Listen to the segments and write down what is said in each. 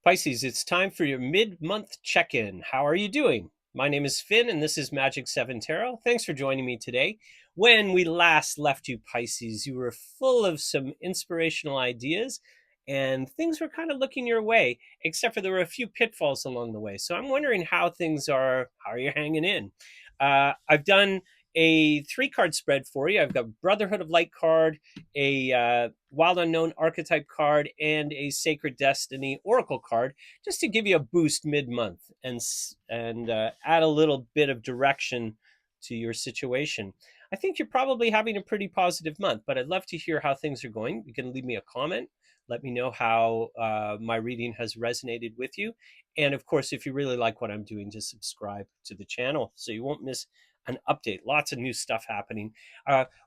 Pisces, it's time for your mid-month check-in. How are you doing? My name is Finn, and this is Magic 7 Tarot. Thanks for joining me today. When we last left you, Pisces, you were full of some inspirational ideas, and things were kind of looking your way, except for there were a few pitfalls along the way. So I'm wondering how things are. How are you hanging in? I've done a 3-card spread for you. I've got Brotherhood of Light card, a Wild Unknown archetype card, and a Sacred Destiny oracle card, just to give you a boost mid-month and add a little bit of direction to your situation. I think you're probably having a pretty positive month, but I'd love to hear how things are going. You can leave me a comment. Let me know how my reading has resonated with you. And of course, if you really like what I'm doing, just subscribe to the channel so you won't miss an update. Lots of new stuff happening.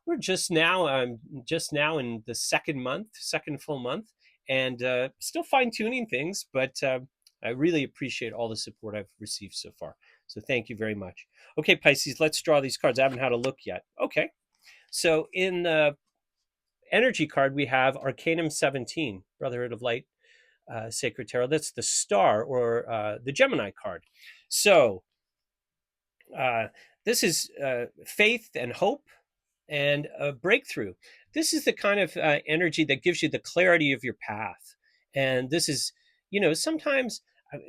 We're just now in the second full month, and still fine tuning things. But I really appreciate all the support I've received so far. So thank you very much. Okay, Pisces, let's draw these cards. I haven't had a look yet. Okay, so in the energy card we have Arcanum 17, Brotherhood of Light Sacred Tarot. That's the star, or the Gemini card. So uh, this is faith and hope and a breakthrough. This is the kind of energy that gives you the clarity of your path. And this is, sometimes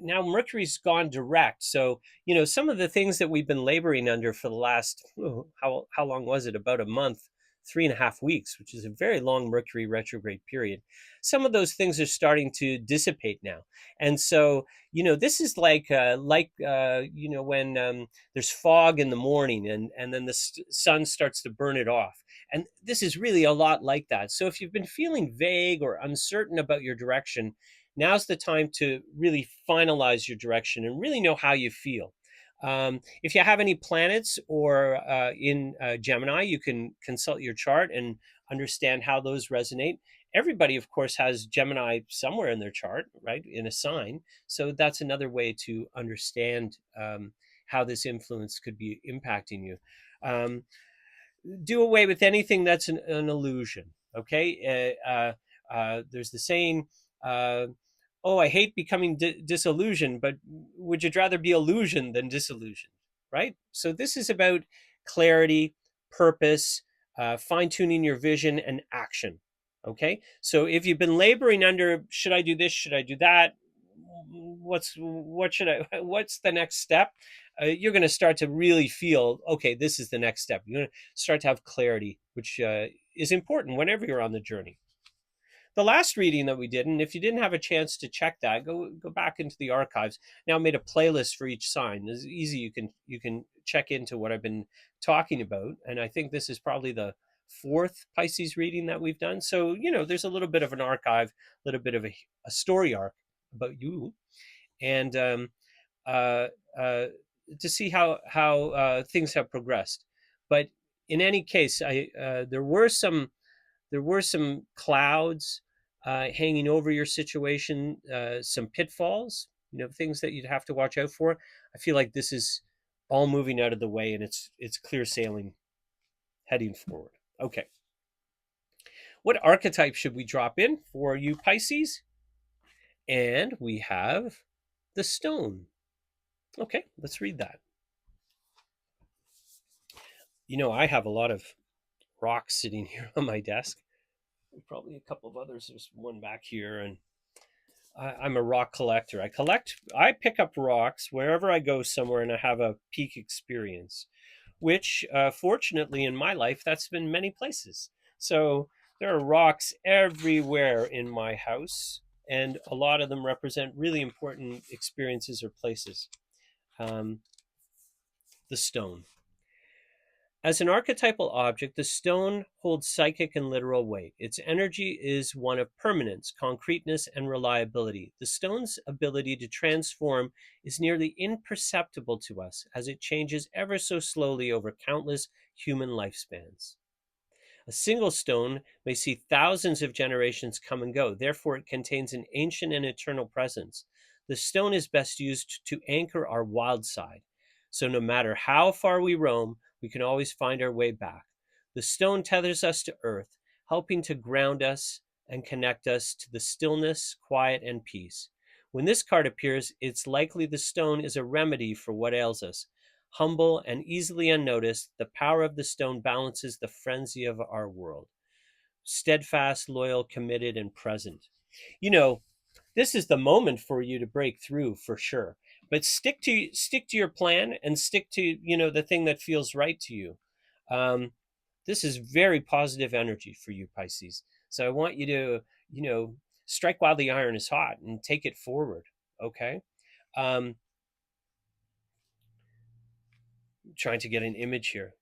now Mercury's gone direct. So, some of the things that we've been laboring under for the last, how long was it? About a month, 3.5 weeks, which is a very long Mercury retrograde period. Some of those things are starting to dissipate now. And so, this is like, when there's fog in the morning and then the sun starts to burn it off. And this is really a lot like that. So if you've been feeling vague or uncertain about your direction, now's the time to really finalize your direction and really know how you feel. If you have any planets or in Gemini, you can consult your chart and understand how those resonate. Everybody, of course, has Gemini somewhere in their chart, right, in a sign. So that's another way to understand how this influence could be impacting you. Do away with anything that's an illusion. Okay, there's the saying, "Oh, I hate becoming disillusioned, but would you rather be illusioned than disillusioned?" Right. So this is about clarity, purpose, fine tuning your vision, and action. Okay. So if you've been laboring under, should I do this? Should I do that? What's the next step? You're going to start to really feel, okay, this is the next step. You're going to start to have clarity, which is important whenever you're on the journey. The last reading that we did, and if you didn't have a chance to check that, go back into the archives. Now I made a playlist for each sign. It's easy. You can check into what I've been talking about, and I think this is probably the 4th Pisces reading that we've done. So there's a little bit of an archive, a little bit of a story arc about you, and uh, uh, to see how things have progressed. But in any case, there were some clouds hanging over your situation, some pitfalls, things that you'd have to watch out for. I feel like this is all moving out of the way, and it's clear sailing, heading forward. Okay. What archetype should we drop in for you, Pisces? And we have the stone. Okay, let's read that. I have a lot of rocks sitting here on my desk. Probably a couple of others. There's one back here, and I'm a rock collector. I pick up rocks wherever I go somewhere and I have a peak experience, which fortunately in my life, that's been many places. So there are rocks everywhere in my house, and a lot of them represent really important experiences or places. The stone. As an archetypal object, the stone holds psychic and literal weight. Its energy is one of permanence, concreteness, and reliability. The stone's ability to transform is nearly imperceptible to us, as it changes ever so slowly over countless human lifespans. A single stone may see thousands of generations come and go. Therefore, it contains an ancient and eternal presence. The stone is best used to anchor our wild side. So no matter how far we roam, we can always find our way back. The stone tethers us to earth, helping to ground us and connect us to the stillness, quiet, and peace. When this card appears, it's likely the stone is a remedy for what ails us. Humble and easily unnoticed, the power of the stone balances the frenzy of our world. Steadfast, loyal, committed, and present. You know, this is the moment for you to break through for sure. But stick to your plan and stick to the thing that feels right to you. Um, this is very positive energy for you, Pisces. So I want you to strike while the iron is hot and take it forward. Okay. Um, trying to get an image here.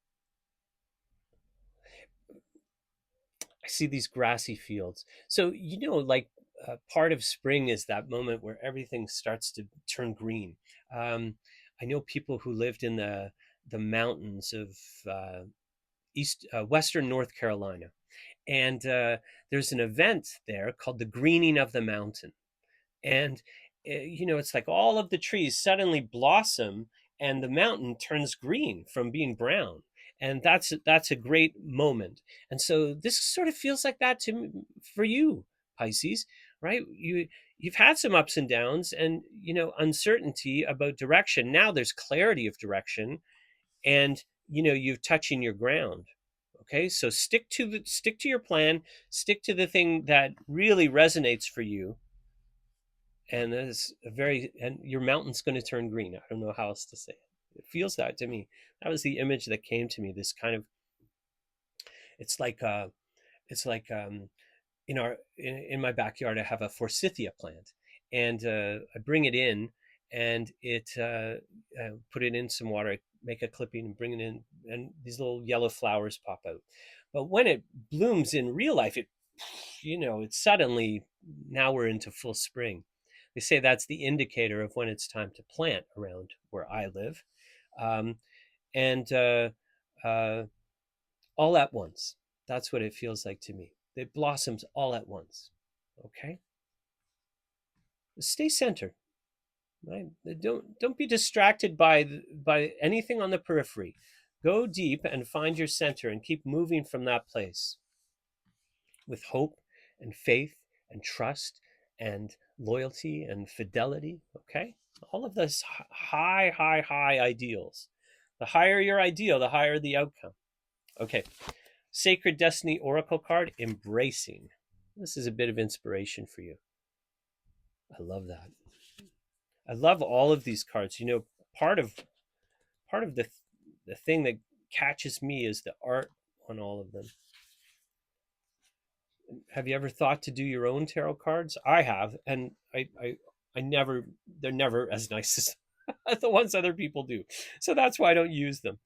I see these grassy fields. So, like part of spring is that moment where everything starts to turn green. I know people who lived in the mountains of Western North Carolina, and there's an event there called the Greening of the Mountain. And it's like all of the trees suddenly blossom and the mountain turns green from being brown, and that's a great moment. And so this sort of feels like that for you, Pisces, right? You've had some ups and downs and uncertainty about direction. Now there's clarity of direction, and you're touching your ground. Okay, so stick to your plan, stick to the thing that really resonates for you, and your mountain's going to turn green. I don't know how else to say it. It feels that to me. That was the image that came to me. This kind of, it's like in my backyard I have a forsythia plant, and I bring it in, and it put it in some water. I make a clipping and bring it in, and these little yellow flowers pop out. But when it blooms in real life, it's suddenly, now we're into full spring. They say that's the indicator of when it's time to plant around where I live. Um, and uh, all at once. That's what it feels like to me. It blossoms all at once. Okay? Stay centered. Right? Don't be distracted by anything on the periphery. Go deep and find your center and keep moving from that place with hope and faith and trust and loyalty and fidelity. Okay? All of those high ideals. The higher your ideal, the higher the outcome. Okay. Sacred Destiny Oracle card, Embracing. This is a bit of inspiration for you. I love that. I love all of these cards. Part of the thing that catches me is the art on all of them. Have you ever thought to do your own tarot cards? I have, and I never, they're never as nice as the ones other people do. So that's why I don't use them.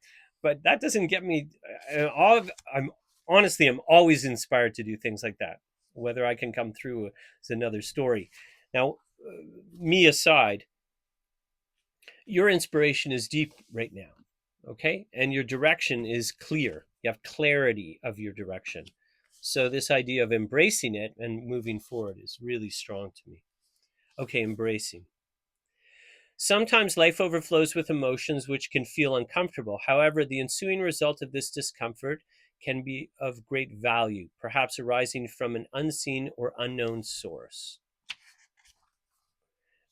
But that doesn't get me. I'm honestly, I'm always inspired to do things like that. Whether I can come through is another story. Now, me aside, your inspiration is deep right now, okay? And your direction is clear. You have clarity of your direction. So this idea of embracing it and moving forward is really strong to me. Okay, embracing. Sometimes life overflows with emotions which can feel uncomfortable. However, the ensuing result of this discomfort can be of great value, perhaps arising from an unseen or unknown source.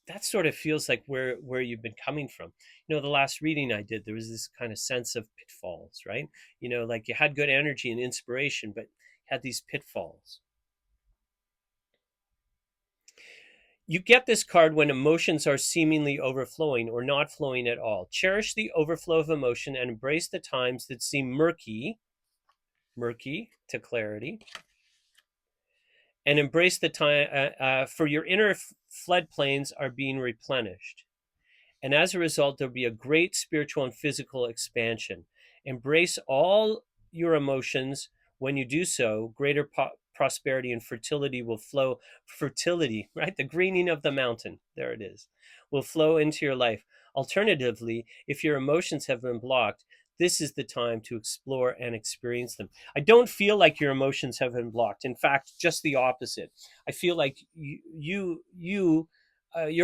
That sort of feels like where you've been coming from. The last reading I did, there was this kind of sense of pitfalls, right? Like you had good energy and inspiration, but had these pitfalls. You get this card when emotions are seemingly overflowing or not flowing at all. Cherish the overflow of emotion and embrace the times that seem murky to clarity, and embrace the time for your inner floodplains are being replenished. And as a result, there'll be a great spiritual and physical expansion. Embrace all your emotions. When you do so, greater prosperity and fertility will flow. Fertility, right? The greening of the mountain, there it is, will flow into your life. Alternatively, if your emotions have been blocked, this is the time to explore and experience them. I don't feel like your emotions have been blocked. In fact, just the opposite. I feel like you're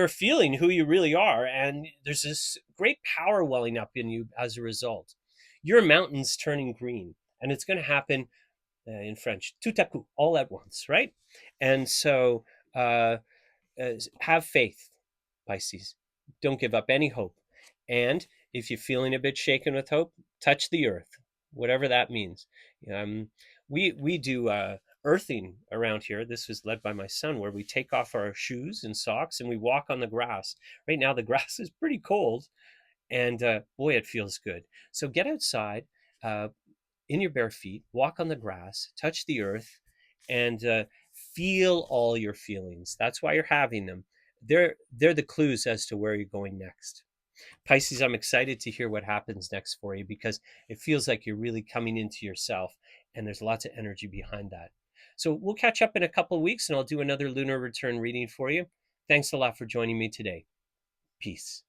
feeling who you really are, and there's this great power welling up in you as a result. Your mountain's turning green, and it's going to happen in French, tout à coup, all at once, right? And so have faith. Pisces. Don't give up any hope. And if you're feeling a bit shaken with hope, touch the earth, whatever that means. Um, we do earthing around here. This was led by my son, where we take off our shoes and socks and we walk on the grass. Right now, the grass is pretty cold, and boy, it feels good. So get outside uh, in your bare feet, walk on the grass, touch the earth, and feel all your feelings. That's why you're having them. They're the clues as to where you're going next. Pisces, I'm excited to hear what happens next for you, because it feels like you're really coming into yourself, and there's lots of energy behind that. So we'll catch up in a couple of weeks, and I'll do another lunar return reading for you. Thanks a lot for joining me today. Peace.